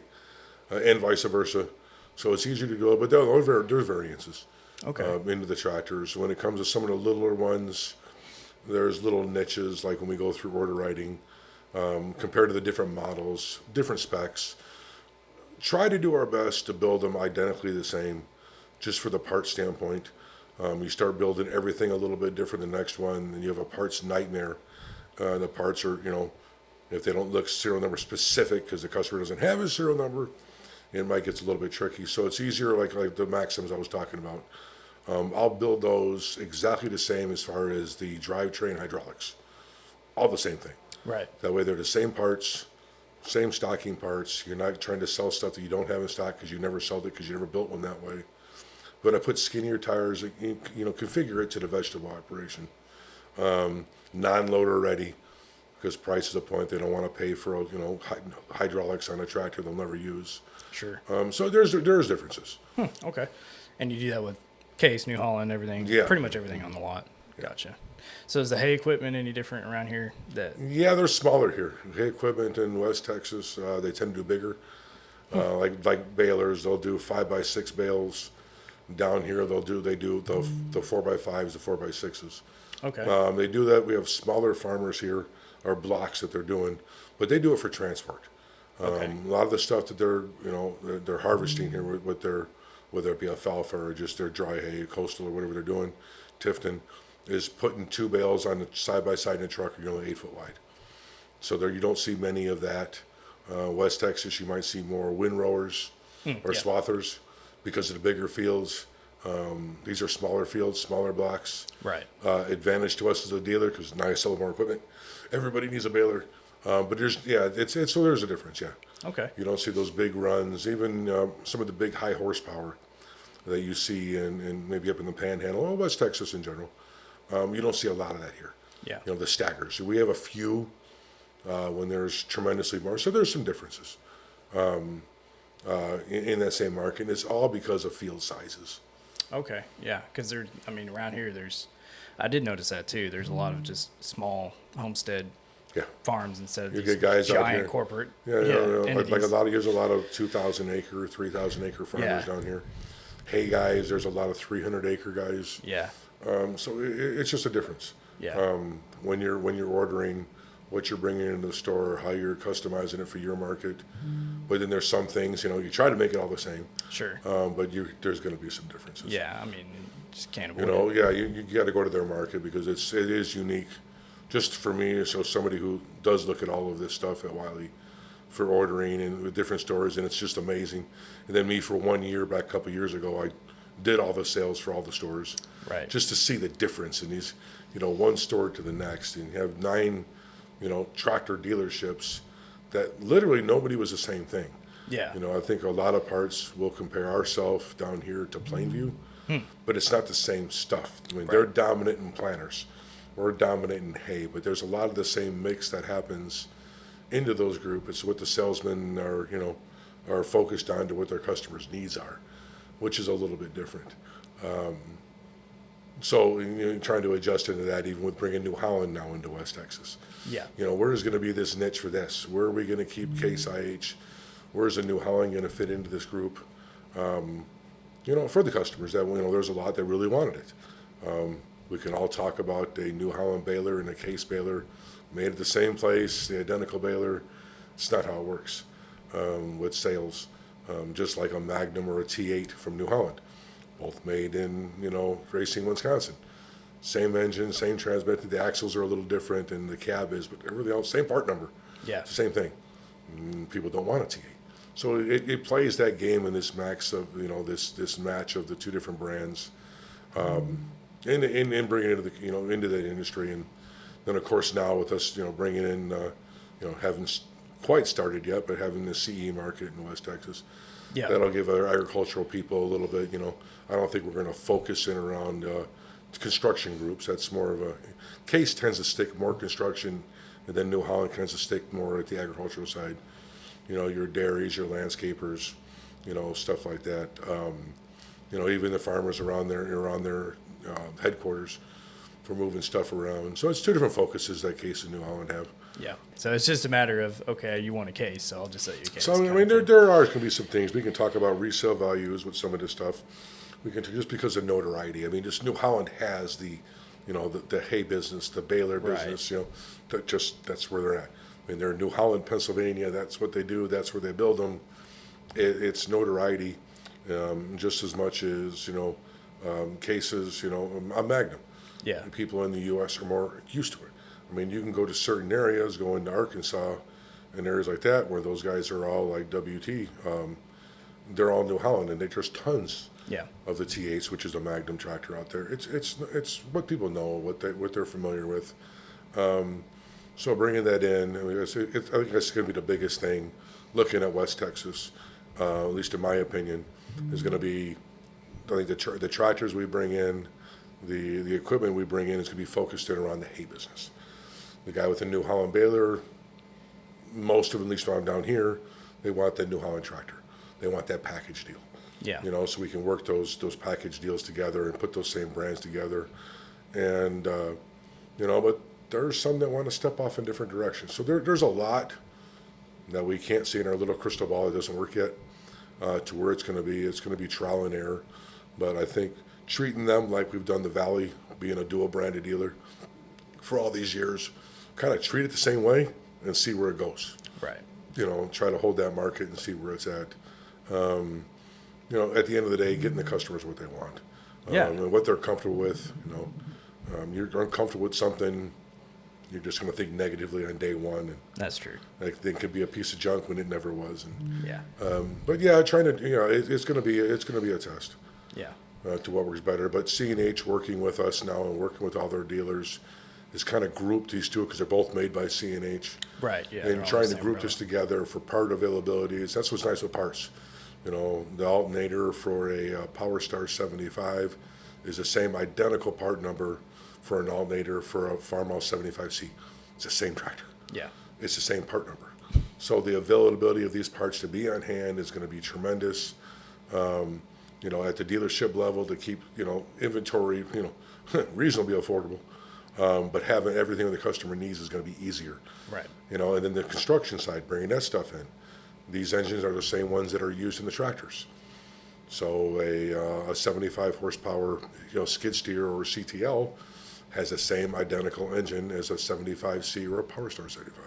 and vice versa. So it's easier to go, but there's variances into the tractors. When it comes to some of the littler ones, there's little niches, like when we go through order writing, compared to the different models, different specs. Try to do our best to build them identically the same, just for the part standpoint. You start building everything a little bit different the next one, and you have a parts nightmare. The parts are, if they don't look serial number specific because the customer doesn't have a serial number, it might get a little bit tricky. So it's easier, like the Maxims I was talking about. I'll build those exactly the same as far as the drivetrain hydraulics. All the same thing. Right. That way they're the same parts, same stocking parts. You're not trying to sell stuff that you don't have in stock because you never sold it because you never built one that way. But I put skinnier tires, configure it to the vegetable operation. Non-loader ready, because price is a point. They don't want to pay for, hydraulics on a tractor they'll never use. Sure. So there's differences. Okay. And you do that with Case, New Holland, everything. Yeah. Pretty much everything on the lot. Gotcha. So is the hay equipment any different around here? Yeah, they're smaller here. Hay equipment in West Texas, they tend to do bigger. Like balers, they'll do 5x6 bales. Down here, they do the 4x5s, the 4x6s. Okay. They do that. We have smaller farmers here, or blocks that they're doing, but they do it for transport. Okay. A lot of the stuff that they're harvesting here with their, whether it be alfalfa or just their dry hay, coastal or whatever they're doing, Tifton, is putting 2 bales on the side by side in a truck, you're only 8 foot wide. So you don't see many of that. West Texas, you might see more windrowers or swathers because of the bigger fields. These are smaller fields, smaller blocks. Right. Advantage to us as a dealer because now I sell more equipment. Everybody needs a baler. But there's a difference, yeah. Okay. You don't see those big runs, even some of the big high horsepower that you see in maybe up in the Panhandle, or West Texas in general. You don't see a lot of that here. Yeah. The staggers. We have a few when there's tremendously more. So there's some differences in that same market. And it's all because of field sizes. Okay. Yeah. Because around here, I did notice that too. There's a lot of just small homestead farms instead of You these get guys out giant here. corporate. Like there's a lot of 2,000 acre, 3,000 acre farmers down here. Hay guys, there's a lot of 300 acre guys. Yeah. So it's just a difference. Yeah. When you're ordering what you're bringing into the store, how you're customizing it for your market. But then there's some things, you try to make it all the same. Sure. But there's going to be some differences. Yeah. Just can't avoid it. You got to go to their market because it is unique. Just for me, so somebody who does look at all of this stuff at Wylie for ordering and with different stores, and it's just amazing. And then me for 1 year, back a couple of years ago, I did all the sales for all the stores. Right. Just to see the difference in these, one store to the next, and you have 9, tractor dealerships that literally nobody was the same thing. Yeah. I think a lot of parts will compare ourselves down here to Plainview, but it's not the same stuff. They're dominant in planters. We're dominant in hay, but there's a lot of the same mix that happens into those groups. It's what the salesmen are focused on to what their customers' needs are, which is a little bit different. So trying to adjust into that, even with bringing New Holland now into West Texas. Yeah. Where's going to be this niche for this? Where are we going to keep Case IH? Where's the New Holland going to fit into this group? For the customers that, there's a lot that really wanted it. We can all talk about a New Holland baler and a Case baler made at the same place, the identical baler. It's not how it works with sales. Just like a Magnum or a T8 from New Holland, both made in, Racine, Wisconsin. Same engine, same transmission. The axles are a little different and the cab is, but everything else, same part number. Yeah. Same thing. People don't want a T8. So it plays that game in this max of, this match of the two different brands. And bringing it into into that industry, and then of course now with us bringing in having quite started yet, but having the CE market in West Texas, Yeah. that'll give our agricultural people a little bit. I don't think we're going to focus in around construction groups. That's more of a Case tends to stick more construction, and then New Holland tends to stick more at the agricultural side. Your dairies, your landscapers, stuff like that. Even the farmers around their headquarters for moving stuff around. So it's two different focuses that Case and New Holland have. Yeah. So it's just a matter of, okay, you want a case, so I'll just let you a case. So there are going to be some things we can talk about resale values with some of this stuff. We can just because of notoriety. Just New Holland has the hay business, the baler business. That's where they're at. They're in New Holland, Pennsylvania. That's what they do. That's where they build them. It's notoriety, just as much as Cases. A Magnum. Yeah. People in the U.S. are more used to it. You can go to certain areas, go into Arkansas and areas like that where those guys are all like WT. They're all New Holland, and there's tons of the T8s, which is a Magnum tractor out there. It's what people know, what they're familiar with. So bringing that in, I think that's going to be the biggest thing. Looking at West Texas, at least in my opinion, is going to be. I think the tractors we bring in, the equipment we bring in is going to be focused in around the hay business. The guy with the New Holland baler, most of them, at least when I'm down here, they want that New Holland tractor. They want that package deal. Yeah. So we can work those package deals together and put those same brands together. And, but there's some that want to step off in different directions. So there's a lot that we can't see in our little crystal ball that doesn't work yet to where it's going to be. It's going to be trial and error. But I think treating them like we've done the Valley, being a dual branded dealer for all these years, kind of treat it the same way and see where it goes. Right. Try to hold that market and see where it's at. At the end of the day, getting the customers what they want. And what they're comfortable with. You're uncomfortable with something, you're just going to think negatively on day one. And that's true. That thing could be a piece of junk when it never was. And, yeah. But yeah, trying to, it's going to be a test. Yeah. To what works better. But C&H working with us now and working with all their dealers is kind of grouped these two because they're both made by C&H. Right, yeah. And trying to group this together for part availabilities. That's what's nice with parts. The alternator for a Power Star 75 is the same identical part number for an alternator for a Farmhouse 75C. It's the same tractor. Yeah. It's the same part number. So the availability of these parts to be on hand is going to be tremendous. At the dealership level to keep, inventory, reasonably affordable. But having everything the customer needs is going to be easier. Right. And then the construction side, bringing that stuff in. These engines are the same ones that are used in the tractors. So a 75 horsepower, skid steer or CTL has the same identical engine as a 75C or a Power Star 75.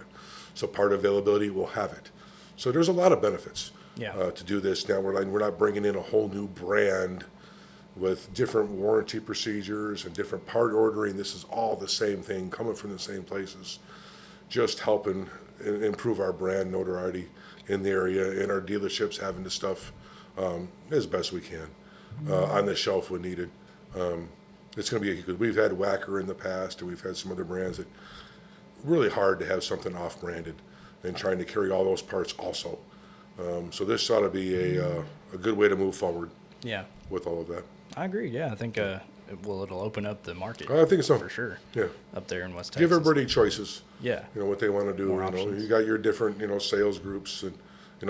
So part availability will have it. So there's a lot of benefits to do this. Now we're not bringing in a whole new brand with different warranty procedures and different part ordering. This is all the same thing coming from the same places, just helping improve our brand notoriety in the area and our dealerships having the stuff as best we can on the shelf when needed. It's going to be because we've had Whacker in the past and we've had some other brands that really hard to have something off-branded and trying to carry all those parts also. So this ought to be a good way to move forward. Yeah. With all of that. I agree. Yeah, I think it'll open up the market. I think so for sure. Yeah. Up there in West Texas. Give everybody choices. Yeah. What they want to do. More options. You got your different sales groups and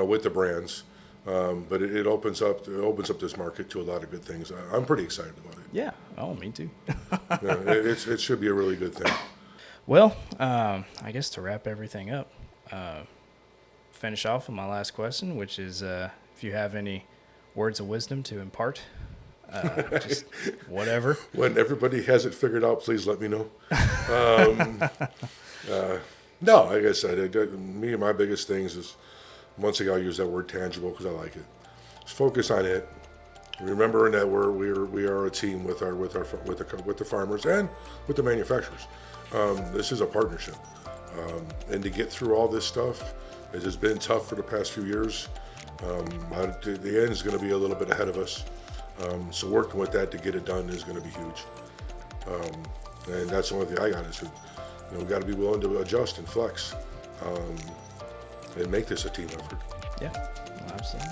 with the brands, but it opens up this market to a lot of good things. I'm pretty excited about it. Yeah. Oh, me too. It should be a really good thing. Well, I guess to wrap everything up, finish off with my last question, which is if you have any words of wisdom to impart, just whatever. When everybody has it figured out, please let me know. No, like I said, my biggest things is, once again, I'll use that word tangible because I like it. Just focus on it. Remembering that we are a team with the farmers and with the manufacturers. This is a partnership, and to get through all this stuff, it has been tough for the past few years. The end is going to be a little bit ahead of us, so working with that to get it done is going to be huge. And that's the only thing I got is we got to be willing to adjust and flex. and make this a team effort. Yeah, absolutely.